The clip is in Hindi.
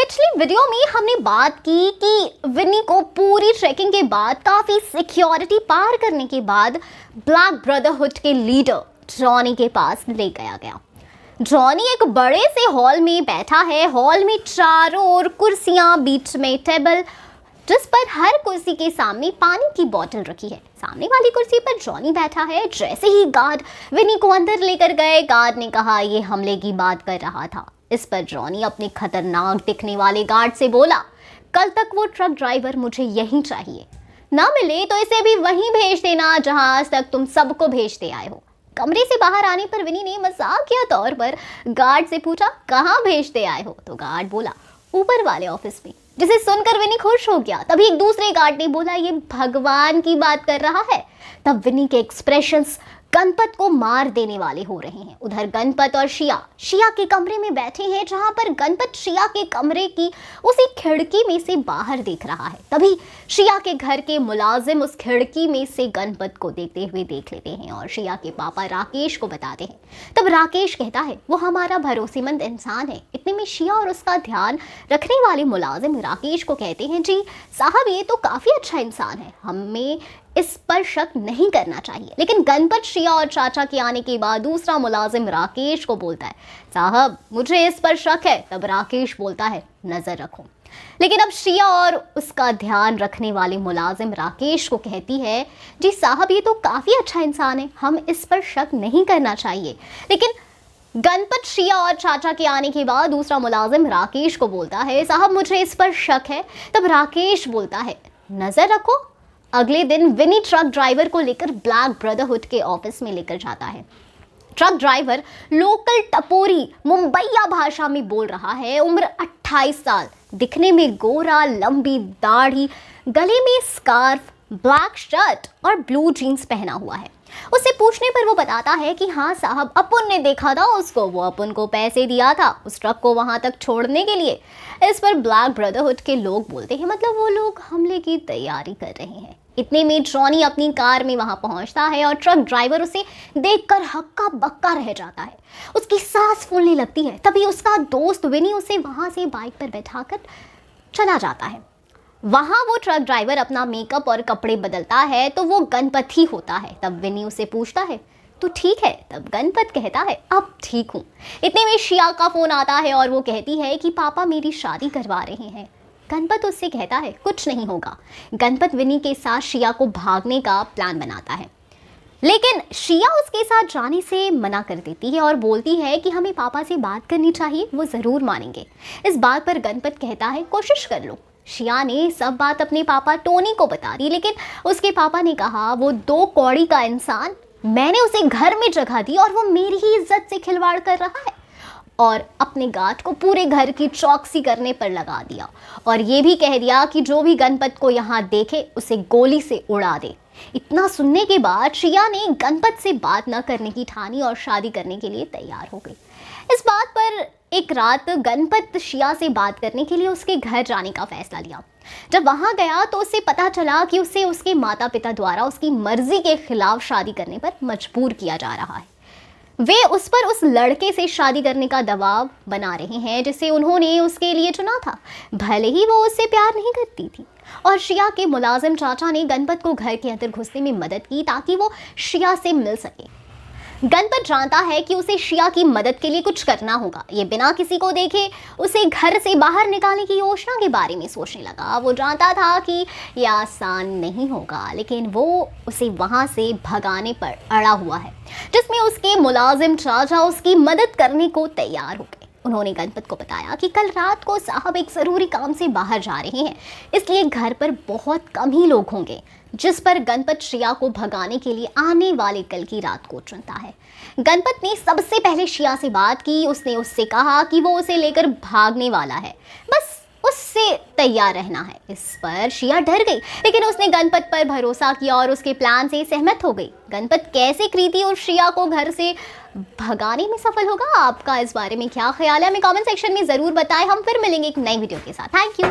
पिछली वीडियो में हमने बात की कि विनी को पूरी ट्रैकिंग के बाद काफी सिक्योरिटी पार करने के बाद ब्लैक ब्रदरहुड के लीडर जॉनी के पास ले गया। जॉनी एक बड़े से हॉल में बैठा है। हॉल में चारों ओर कुर्सियां, बीच में टेबल, जिस पर हर कुर्सी के सामने पानी की बोतल रखी है। सामने वाली कुर्सी पर जॉनी बैठा है। जैसे ही गार्ड विनी को अंदर लेकर गए, गार्ड ने कहा ये हमले की बात कर रहा था। इस पर जॉनी अपने खतरनाक दिखने वाले गार्ड से बोला, कल तक वो ट्रक ड्राइवर मुझे यहीं चाहिए, ना मिले तो इसे भी वहीं भेज देना जहां आज तक तुम सबको भेजते आए हो। कमरे से बाहर आने पर विनी ने मजाकिया तौर पर गार्ड से पूछा, कहाँ भेजते आए हो? तो गार्ड बोला, ऊपर वाले ऑफिस में। जिसे सुनकर विनी खुश हो गया। तभी एक दूसरे गार्ड ने बोला, ये भगवान की बात कर रहा है। तब विनी के एक्सप्रेशंस गणपत को मार देने वाले हो रहे हैं। उधर गणपत और शिया के कमरे में बैठे हैं, जहां पर गणपत शिया के कमरे की उसी खिड़की में से बाहर देख रहा है। तभी शिया के घर के मुलाजिम उस खिड़की में से गणपत को देखते हुए देख लेते हैं और शिया के पापा राकेश को बताते हैं। तब राकेश कहता है, वो हमारा भरोसेमंद इंसान है। इतने में शिया और उसका ध्यान रखने वाले मुलाजिम राकेश को कहते हैं, जी साहब, ये तो काफी अच्छा इंसान है, हमें इस पर शक नहीं करना चाहिए। लेकिन गणपत, शिया और चाचा के आने के बाद दूसरा मुलाजिम राकेश को बोलता है, साहब मुझे इस पर शक है। तब राकेश बोलता है, नजर रखो। लेकिन अब शिया और उसका ध्यान रखने वाले मुलाजिम राकेश को कहती है, जी साहब ये तो काफी अच्छा इंसान है, हम इस पर शक नहीं करना चाहिए। लेकिन गणपत, शिया और चाचा के आने के बाद दूसरा मुलाजिम राकेश को बोलता है, साहब मुझे इस पर शक है। तब राकेश बोलता है, नजर रखो। अगले दिन विनी ट्रक ड्राइवर को लेकर ब्लैक ब्रदरहुड के ऑफिस में लेकर जाता है। ट्रक ड्राइवर लोकल टपोरी मुंबईया भाषा में बोल रहा है। उम्र 28 साल, दिखने में गोरा, लंबी दाढ़ी, गले में स्कार्फ, ब्लैक शर्ट और ब्लू जीन्स पहना हुआ है। उससे पूछने पर वो बताता है कि हाँ साहब, अपुन ने देखा था उसको, वो अपुन को पैसे दिया था उस ट्रक को वहां तक छोड़ने के लिए। इस पर ब्लैक ब्रदरहुड के लोग बोलते हैं, मतलब वो लोग हमले की तैयारी कर रहे हैं। इतने में जॉनी अपनी कार में वहां पहुंचता है और ट्रक ड्राइवर उसे देखकर हक्का बक्का रह जाता है। उसकी सांस फूलने लगती है। तभी उसका दोस्त विनी उसे वहां से बाइक पर बैठाकर चला जाता है। वहां वो ट्रक ड्राइवर अपना मेकअप और कपड़े बदलता है तो वो गणपत ही होता है। तब विनी उसे पूछता है, तू ठीक है? तब गणपत कहता है, अब ठीक हूँ। इतने में शिया का फोन आता है और वो कहती है कि पापा मेरी शादी करवा रहे हैं। गणपत उससे कहता है, कुछ नहीं होगा। गणपत विनी के साथ शिया को भागने का प्लान बनाता है, लेकिन शिया उसके साथ जाने से मना कर देती है और बोलती है कि हमें पापा से बात करनी चाहिए, वो ज़रूर मानेंगे। इस बात पर गणपत कहता है, कोशिश कर लो। शिया ने सब बात अपने पापा टोनी को बता दी, लेकिन उसके पापा ने कहा, वो 2 कौड़ी का इंसान, मैंने उसे घर में जगह दी और वो मेरी ही इज्जत से खिलवाड़ कर रहा है। और अपने गार्ड को पूरे घर की चौकसी करने पर लगा दिया और ये भी कह दिया कि जो भी गणपत को यहाँ देखे उसे गोली से उड़ा दे। इतना सुनने के बाद शिया ने गणपत से बात न करने की ठानी और शादी करने के लिए तैयार हो गई। इस बात पर एक रात गणपत शिया से बात करने के लिए उसके घर जाने का फैसला लिया। जब वहां गया तो उसे पता चला कि उसे उसके माता पिता द्वारा उसकी मर्जी के खिलाफ शादी करने पर मजबूर किया जा रहा है। वे उस पर उस लड़के से शादी करने का दबाव बना रहे हैं जिसे उन्होंने उसके लिए चुना था, भले ही वो उससे प्यार नहीं करती थी। और शिया के मुलाजिम चाचा ने गणपत को घर के अंदर घुसने में मदद की ताकि वो शिया से मिल सके। गणपत जानता है कि उसे शिया की मदद के लिए कुछ करना होगा। ये बिना किसी को देखे उसे घर से बाहर निकालने की योजना के बारे में सोचने लगा। वो जानता था कि यह आसान नहीं होगा, लेकिन वो उसे वहां से भगाने पर अड़ा हुआ है, जिसमें उसके मुलाजिम चाचा उसकी मदद करने को तैयार हो गए। उन्होंने गणपत को बताया कि कल रात को साहब एक ज़रूरी काम से बाहर जा रहे हैं, इसलिए घर पर बहुत कम ही लोग होंगे। जिस पर गणपत शिया को भगाने के लिए आने वाले कल की रात को चुनता है। गणपत ने सबसे पहले शिया से बात की। उसने उससे कहा कि वो उसे लेकर भागने वाला है, बस उससे तैयार रहना है। इस पर शिया डर गई, लेकिन उसने गणपत पर भरोसा किया और उसके प्लान से सहमत हो गई। गणपत कैसे कृति और शिया को घर से भगाने में सफल होगा? आपका इस बारे में क्या ख्याल है? हमें कमेंट सेक्शन में ज़रूर बताएं। हम फिर मिलेंगे एक नई वीडियो के साथ। Thank you.